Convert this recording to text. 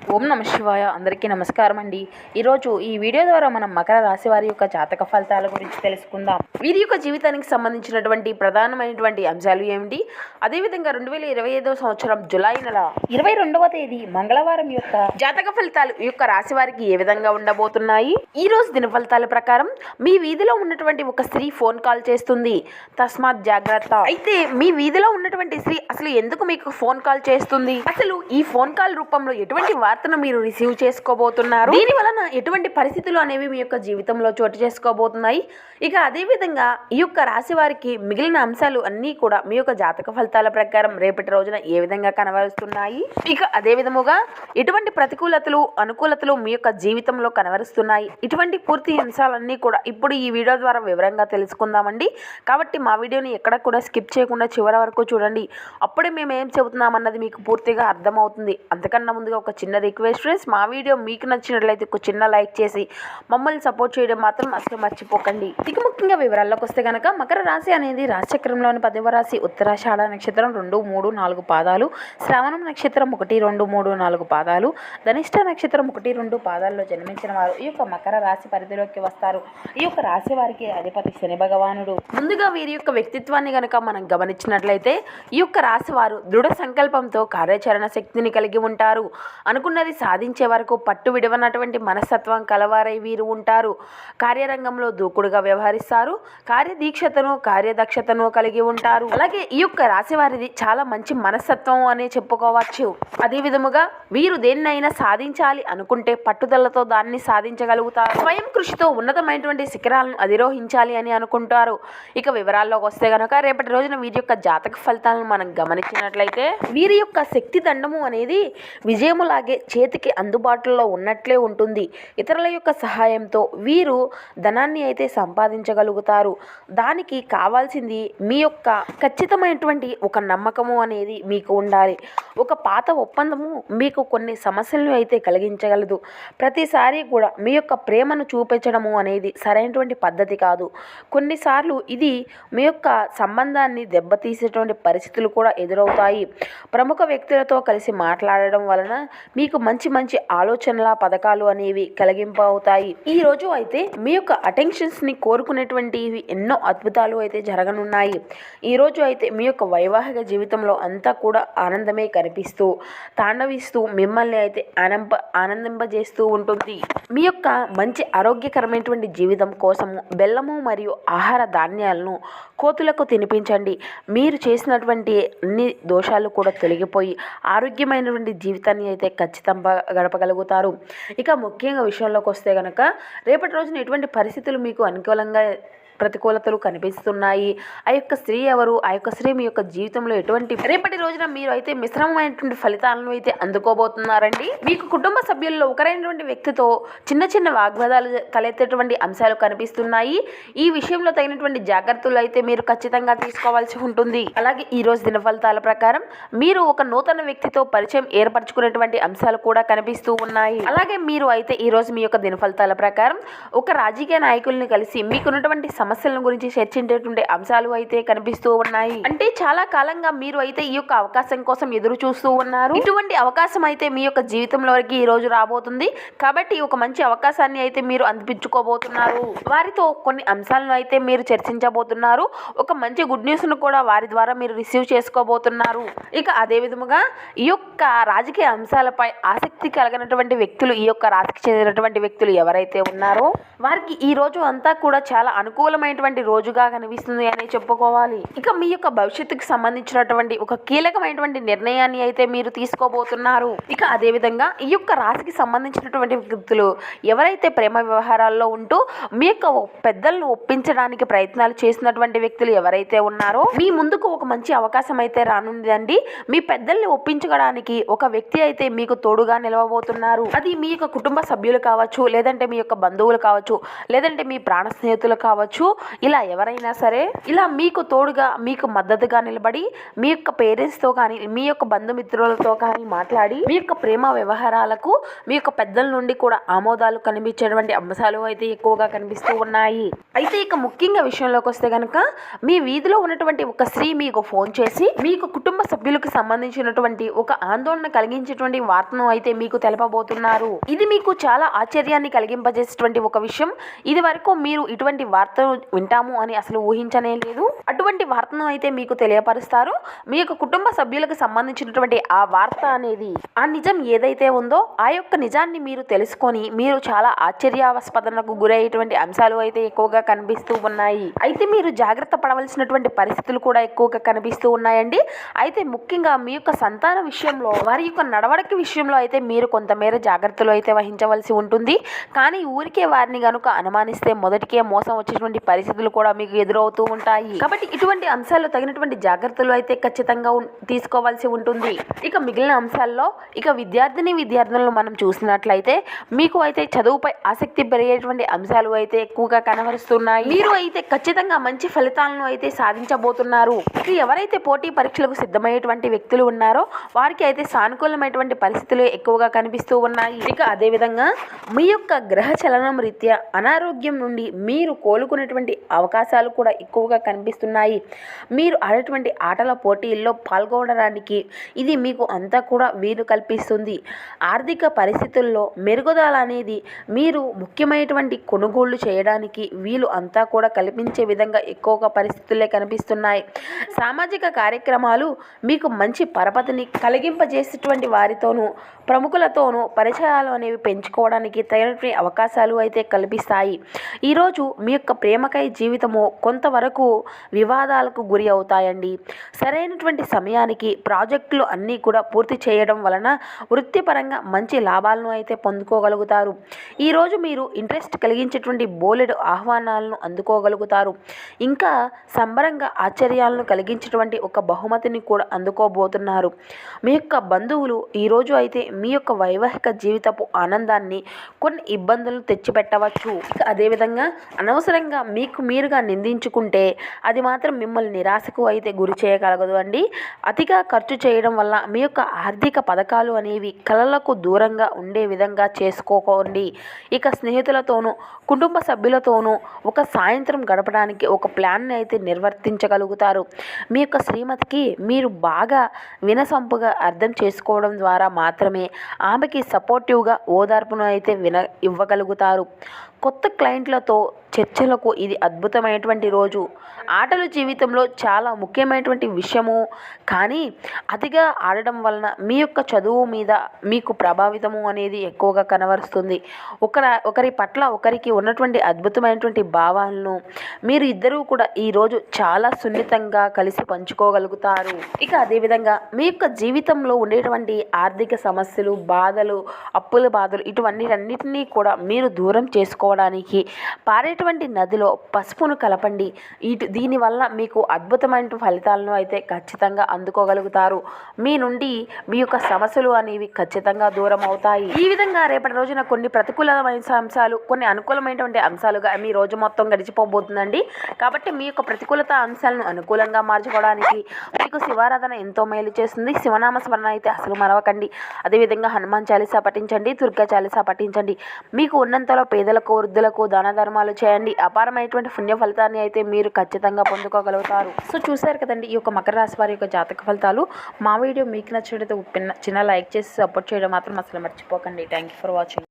ఓం నమ శివాయ. అందరికీ నమస్కారం అండి. ఈరోజు ఈ వీడియో ద్వారా మనం మకర రాశి వారి యొక్క జాతక ఫలితాల గురించి తెలుసుకుందాం. వీరి యొక్క జీవితానికి సంబంధించినటువంటి ప్రధానమైనటువంటి అంశాలు ఏమిటి, అదేవిధంగా 2025 సంవత్సరం జులై నెల 22వ తేదీ మంగళవారం యొక్క జాతక ఫలితాలు ఈ యొక్క రాశి వారికి ఏ విధంగా ఉండబోతున్నాయి. ఈ రోజు దిన ఫలితాల ప్రకారం మీ వీధిలో ఉన్నటువంటి ఒక స్త్రీ ఫోన్ కాల్ చేస్తుంది, తస్మాత్ జాగ్రత్త. అయితే మీ వీధిలో ఉన్నటువంటి స్త్రీ అసలు ఎందుకు మీకు ఫోన్ కాల్ చేస్తుంది, అసలు ఈ ఫోన్ కాల్ రూపంలో ఎటువంటి వార్తను మీరు రిసీవ్ చేసుకోబోతున్నారు, దీని వలన ఎటువంటి పరిస్థితులు అనేవి మీ యొక్క జీవితంలో చోటు చేసుకోబోతున్నాయి. ఇక అదేవిధంగా ఈ యొక్క రాశి వారికి మిగిలిన అంశాలు అన్నీ కూడా మీ యొక్క జాతక ఫలితాల ప్రకారం రేపటి రోజున ఏ విధంగా కనబరుస్తున్నాయి, ఇక అదే విధముగా ఎటువంటి ప్రతికూలతలు అనుకూలతలు మీ యొక్క జీవితంలో కనబరుస్తున్నాయి, ఇటువంటి పూర్తి అంశాలన్నీ కూడా ఇప్పుడు ఈ వీడియో ద్వారా వివరంగా తెలుసుకుందామండి. కాబట్టి మా వీడియోని ఎక్కడ కూడా స్కిప్ చేయకుండా చివరి వరకు చూడండి. అప్పుడే మేము ఏం చెబుతున్నామన్నది మీకు పూర్తిగా అర్థమవుతుంది. అంతకన్నా ముందుగా ఒక చిన్న రిక్వెస్ట్ ఫ్రెండ్స్, మా వీడియో మీకు నచ్చినట్లయితే ఒక చిన్న లైక్ చేసి మమ్మల్ని సపోర్ట్ చేయడం మాత్రం అసలు మర్చిపోకండి. ఇక ముఖ్యంగా వివరాల్లోకి వస్తే కనుక మకర రాశి అనేది రాశిచక్రంలోని 10వ రాశి. ఉత్తరాషాఢ నక్షత్రం 2, 3, 4 పాదాలు, శ్రవణం నక్షత్రం 1, 2, 3, 4 పాదాలు, ధనిష్ట నక్షత్రం 1, 2 పాదాల్లో జన్మించిన వారు ఈ యొక్క మకర రాశి పరిధిలోకి వస్తారు. ఈ యొక్క రాశి వారికి అధిపతి శని భగవానుడు. ముందుగా వీరి యొక్క వ్యక్తిత్వాన్ని కనుక మనం గమనించినట్లయితే ఈ యొక్క రాశి వారు దృఢ సంకల్పంతో కార్యాచరణ శక్తిని కలిగి ఉంటారు. అనుకున్నది సాధించే వరకు పట్టు విడవనటువంటి మనస్తత్వం కలవారై వీరు ఉంటారు. కార్యరంగంలో దూకుడుగా వ్యవహరిస్తారు. కార్యదీక్షతను కార్యదక్షతను కలిగి ఉంటారు. అలాగే ఈ యొక్క రాశి వారిది చాలా మంచి మనస్తత్వం అనే చెప్పుకోవచ్చు. అదే విధముగా వీరు దేన్నైనా సాధించాలి అనుకుంటే పట్టుదలతో దాన్ని సాధించగలుగుతారు. స్వయం కృషితో ఉన్నతమైనటువంటి శిఖరాలను అధిరోహించాలి అని అనుకుంటారు. ఇక వివరాల్లోకి వస్తే గనక రేపటి రోజున వీరి యొక్క జాతక ఫలితాలను మనం గమనించినట్లయితే వీరి యొక్క శక్తి దండము అనేది విజయములాగే చేతికి అందుబాటులో ఉన్నట్లే ఉంటుంది. ఇతరుల యొక్క సహాయంతో వీరు ధనాన్ని అయితే సంపాదించగలుగుతారు. దానికి కావాల్సింది మీ యొక్క ఖచ్చితమైనటువంటి ఒక నమ్మకము అనేది మీకు ఉండాలి. ఒక పాత ఒప్పందము మీకు కొన్ని సమస్యలను అయితే కలిగించగలదు. ప్రతిసారి కూడా మీ యొక్క ప్రేమను చూపించడము అనేది సరైనటువంటి పద్ధతి కాదు. కొన్నిసార్లు ఇది మీ యొక్క సంబంధాన్ని దెబ్బతీసేటువంటి పరిస్థితులు కూడా ఎదురవుతాయి. ప్రముఖ వ్యక్తులతో కలిసి మాట్లాడడం వలన మీకు మంచి మంచి ఆలోచనల పథకాలు అనేవి కలిగింపు అవుతాయి. ఈ రోజు అయితే మీ యొక్క అటెన్షన్స్ని కోరుకునేటువంటి ఎన్నో అద్భుతాలు అయితే జరగనున్నాయి. ఈ రోజు అయితే మీ యొక్క వైవాహిక జీవితంలో అంతా కూడా ఆనందమే కనిపిస్తూ తాండవిస్తూ మిమ్మల్ని అయితే ఆనందింపజేస్తూ ఉంటుంది. మీ యొక్క మంచి ఆరోగ్యకరమైనటువంటి జీవితం కోసము బెల్లము మరియు ఆహార ధాన్యాలను కోతులకు తినిపించండి. మీరు చేసినటువంటి అన్ని దోషాలు కూడా తొలగిపోయి ఆరోగ్యమైనటువంటి జీవితాన్ని అయితే ఖచ్చితంగా గడపగలుగుతారు. ఇక ముఖ్యంగా విషయంలోకి వస్తే కనుక రేపటి రోజున ఎటువంటి పరిస్థితులు మీకు అనుకూలంగా ప్రతికూలతలు కనిపిస్తున్నాయి, ఆ యొక్క స్త్రీ ఎవరు, ఆ యొక్క స్త్రీ మీ యొక్క జీవితంలో ఎటువంటి రేపటి రోజున మీరు అయితే మిశ్రమమైనటువంటి ఫలితాలను అయితే అందుకోబోతున్నారండి. మీకు కుటుంబ సభ్యుల్లో ఒకరైనటువంటి వ్యక్తితో చిన్న చిన్న వాగ్వాదాలు తలెత్తేటువంటి అంశాలు కనిపిస్తున్నాయి. ఈ విషయంలో తగినటువంటి జాగ్రత్తలు అయితే మీరు ఖచ్చితంగా తీసుకోవాల్సి ఉంటుంది. అలాగే ఈ రోజు దిన ఫలితాల ప్రకారం మీరు ఒక నూతన వ్యక్తితో పరిచయం ఏర్పరచుకునేటువంటి అంశాలు కూడా కనిపిస్తూ ఉన్నాయి. అలాగే మీరు అయితే ఈ రోజు మీ యొక్క దిన ఫలితాల ప్రకారం ఒక రాజకీయ నాయకుల్ని కలిసి మీకున్నటువంటి సమస్యల గురించి చర్చించేటువంటి అంశాలు అయితే కనిపిస్తూ ఉన్నాయి. అంటే చాలా కాలంగా మీరు అయితే ఈ యొక్క అవకాశం కోసం ఎదురు చూస్తూ ఉన్నారు. ఇటువంటి అవకాశం అయితే మీ యొక్క జీవితంలోకి ఈ రోజు రాబోతుంది. కాబట్టి ఒక మంచి అవకాశాన్ని అయితే మీరు అందిపించుకోబోతున్నారు. వారితో కొన్ని అంశాలను అయితే మీరు చర్చించబోతున్నారు. ఒక మంచి గుడ్ న్యూస్ ను కూడా వారి ద్వారా మీరు రిసీవ్ చేసుకోబోతున్నారు. ఇక అదే విధముగా ఈ యొక్క రాజకీయ అంశాలపై ఆసక్తి కలిగినటువంటి వ్యక్తులు, ఈ యొక్క రాశికి చెందినటువంటి వ్యక్తులు ఎవరైతే ఉన్నారో వారికి ఈ రోజు అంతా కూడా చాలా అనుకూలమైనటువంటి రోజుగా కనిపిస్తుంది అని చెప్పుకోవాలి. ఇక మీ యొక్క భవిష్యత్తుకు సంబంధించినటువంటి ఒక కీలకమైనటువంటి నిర్ణయాన్ని అయితే మీరు తీసుకోబోతున్నారు. ఇక అదే విధంగా ఈ యొక్క రాశికి సంబంధించినటువంటి వ్యక్తులు ఎవరైతే ప్రేమ వ్యవహారాల్లో ఉంటూ మీ యొక్క పెద్దలను ఒప్పించడానికి ప్రయత్నాలు చేసినటువంటి వ్యక్తులు ఎవరైతే ఉన్నారో మీ ముందుకు ఒక మంచి అవకాశం అయితే రానుందండి. మీ పెద్దల్ని ఒప్పించడానికి ఒక వ్యక్తి అయితే మీకు తోడుగా నిలవబోతున్నారు. అది మీ యొక్క కుటుంబ సభ్యులు కావచ్చు, లేదంటే మీ యొక్క బంధువులు కావచ్చు, లేదంటే మీ ప్రాణ స్నేహితులు కావచ్చు, కావచ్చు, ఇలా ఎవరైనా సరే ఇలా మీకు తోడుగా మీకు మద్దతుగా నిలబడి మీ యొక్క పేరెంట్స్తో కానీ మీ యొక్క బంధుమిత్రులతో కానీ మాట్లాడి మీ యొక్క ప్రేమ వ్యవహారాలకు మీ యొక్క పెద్దల నుండి కూడా ఆమోదాలు కనిపించేటువంటి అంశాలు అయితే ఎక్కువగా కనిపిస్తూ ఉన్నాయి. అయితే ఇక ముఖ్యంగా విషయంలోకి వస్తే కనుక మీ వీధిలో ఉన్నటువంటి ఒక స్త్రీ మీకు ఫోన్ చేసి మీకు కుటుంబ సభ్యులకు సంబంధించినటువంటి ఒక ఆందోళన కలిగించేటువంటి వార్తను అయితే మీకు తెలపబోతున్నారు. ఇది మీకు చాలా ఆశ్చర్యాన్ని కలిగింపజేసేటువంటి ఒక విషయం. ఇది వరకు మీరు ఇటువంటి వార్తను వింటాము అని అసలు ఊహించనే లేదు. అటువంటి వార్తను అయితే మీకు తెలియపరుస్తారు. మీ యొక్క కుటుంబ సభ్యులకు సంబంధించినటువంటి ఆ వార్త అనేది ఆ నిజం ఏదైతే ఉందో ఆ యొక్క నిజాన్ని మీరు తెలుసుకొని మీరు చాలా ఆశ్చర్యాస్పదనకు గురయ్యేటువంటి అంశాలు అయితే ఎక్కువగా కనిపిస్తూ ఉన్నాయి. అయితే మీరు జాగ్రత్త పడవలసినటువంటి పరిస్థితులు కూడా ఎక్కువగా కనిపిస్తూ ఉన్నాయండి. అయితే ముఖ్యంగా మీ యొక్క సంతాన విషయంలో వారి యొక్క నడవడిక విషయంలో అయితే మీరు కొంతమేర జాగ్రత్తలు అయితే వహించవలసి ఉంటుంది. కానీ ఊరికే వారిని గనుక అనుమానిస్తే మొదటికే మోసం వచ్చేటువంటి పరిస్థితులు కూడా మీకు ఎదురవుతూ ఉంటాయి. కాబట్టి ఇటువంటి అంశాల్లో తగినటువంటి జాగ్రత్తలు అయితే ఖచ్చితంగా తీసుకోవాల్సి ఉంటుంది. ఇక మిగిలిన అంశాల్లో ఇక విద్యార్థులను మనం చూసినట్లయితే మీకు అయితే చదువుపై ఆసక్తి పెరిగేటువంటి అంశాలు అయితే ఎక్కువగా కనబరుస్తున్నాయి. మీరు అయితే ఖచ్చితంగా మంచి ఫలితాలను అయితే సాధించబోతున్నారు. ఇక ఎవరైతే పోటీ పరీక్షలకు సిద్ధమయ్యేటువంటి వ్యక్తులు ఉన్నారో వారికి అయితే సానుకూలమైనటువంటి పరిస్థితులు ఎక్కువగా కనిపిస్తూ ఉన్నాయి. ఇక అదేవిధంగా మీ యొక్క గ్రహ చలనం రీత్యా అనారోగ్యం నుండి మీరు కోలుకునేటువంటి అవకాశాలు కూడా ఎక్కువగా కనిపిస్తున్నాయి. మీరు ఆడేటువంటి ఆటల పోటీల్లో పాల్గొనడానికి ఇది మీకు అంతా కూడా వీలు కల్పిస్తుంది. ఆర్థిక పరిస్థితుల్లో మెరుగుదల అనేది మీరు ముఖ్యమైనటువంటి కొనుగోళ్లు చేయడానికి వీలు అంతా కూడా కల్పించే విధంగా ఎక్కువగా పరిస్థితులే కనిపిస్తున్నాయి. సామాజిక కార్యక్రమాలు మీకు మంచి పరపతిని కలిగింపజేసేటువంటి వారితోనూ ప్రముఖులతోనూ పరిచయాలు అనేవి పెంచుకోవడానికి తగినటువంటి అవకాశాలు అయితే కల్పిస్తాయి. ఈరోజు మీ యొక్క ప్రేమకై జీవితము కొంతవరకు వివాదాలకు గురి అవుతాయండి. సరైనటువంటి సమయానికి ప్రాజెక్టులు అన్నీ కూడా పూర్తి చేయడం వలన వృత్తిపరంగా మంచి లాభాలను అయితే పొందుకోగలుగుతారు. ఈరోజు మీరు ఇంట్రెస్ట్ కలిగించేటువంటి బోలెడు ఆహ్వానాలను అందుకోగలుగుతారు. ఇంకా సంబరంగా ఆశ్చర్యాలను కలిగించేటువంటి ఒక బహుమతిని కూడా అందుకోబోతున్నారు. మీ యొక్క బంధువులు ఈరోజు అయితే మీ యొక్క వైవాహిక జీవితపు ఆనందాన్ని కొన్ని ఇబ్బందులను తెచ్చిపెట్టవచ్చు. ఇక అదేవిధంగా అనవసరంగా మీకు మీరుగా నిందించుకుంటే అది మాత్రం మిమ్మల్ని నిరాశకు అయితే గురి చేయగలగదు అండి. అతిగా ఖర్చు చేయడం వల్ల మీ యొక్క ఆర్థిక పథకాలు అనేవి కలలకు దూరంగా ఉండే విధంగా చేసుకోకండి. ఇక స్నేహితులతోనూ కుటుంబ సభ్యులతోనూ ఒక సాయంత్రం గడపడానికి ఒక ప్లాన్ని అయితే నిర్వర్తించగలుగుతారు. మీ యొక్క శ్రీమతికి మీరు బాగా వినసొంపుగా అర్థం చేసుకోవడం ద్వారా మాత్రమే ఆమెకి సపోర్టివ్గా ఓదార్పును అయితే ఇవ్వగలుగుతారు. కొత్త క్లయింట్లతో చర్చలకు ఇది అద్భుతమైనటువంటి రోజు. ఆటలు జీవితంలో చాలా ముఖ్యమైనటువంటి విషయము. కానీ అతిగా ఆడడం వలన మీ యొక్క చదువు మీద మీకు ప్రభావితము అనేది ఎక్కువగా కనబరుస్తుంది. ఒకరి పట్ల ఒకరికి ఉన్నటువంటి అద్భుతమైనటువంటి భావాలను మీరు ఇద్దరూ కూడా ఈరోజు చాలా సున్నితంగా కలిసి పంచుకోగలుగుతారు. ఇక అదేవిధంగా మీ యొక్క జీవితంలో ఉండేటువంటి ఆర్థిక సమస్యలు, బాధలు, అప్పుల బాధలు ఇటువంటివన్నిటినీ కూడా మీరు దూరం చేసుకోవడానికి పారేటువంటి నదిలో పసుపును కలపండి. దీనివల్ల మీకు అద్భుతమైన ఫలితాలను అయితే ఖచ్చితంగా అందుకోగలుగుతారు. మీ నుండి మీ యొక్క సమస్యలు అనేవి ఖచ్చితంగా దూరం అవుతాయి. ఈ విధంగా రేపటి రోజున కొన్ని ప్రతికూలమైన అంశాలు, కొన్ని అనుకూలమైనటువంటి అంశాలుగా మీ రోజు మొత్తం గడిచిపోబోతుందండి. కాబట్టి మీ యొక్క ప్రతికూలత అంశాలను అనుకూలంగా మార్చుకోవడానికి మీకు శివారాధన ఎంతో మేలు చేస్తుంది. శివనామ స్మరణ అయితే అసలు మరవకండి. అదేవిధంగా హనుమాన్ చాలీసా పఠించండి, దుర్గా చాలీసా పఠించండి. మీకు ఉన్నంతలో పేదలకు, వృద్ధులకు దాన ధర్మాలు చేయండి. అపారమైనటువంటి పుణ్య ఫలితాన్ని అయితే మీరు ఖచ్చితంగా పొందుకోగలుగుతారు. సో చూసారు కదండి ఈ యొక్క మకర రాశి వారి యొక్క జాతక ఫలితాలు. మా వీడియో మీకు నచ్చినట్లయితే చిన్న లైక్ చేసి సపోర్ట్ చేయడం మాత్రం అసలు మర్చిపోకండి. Thank you for watching.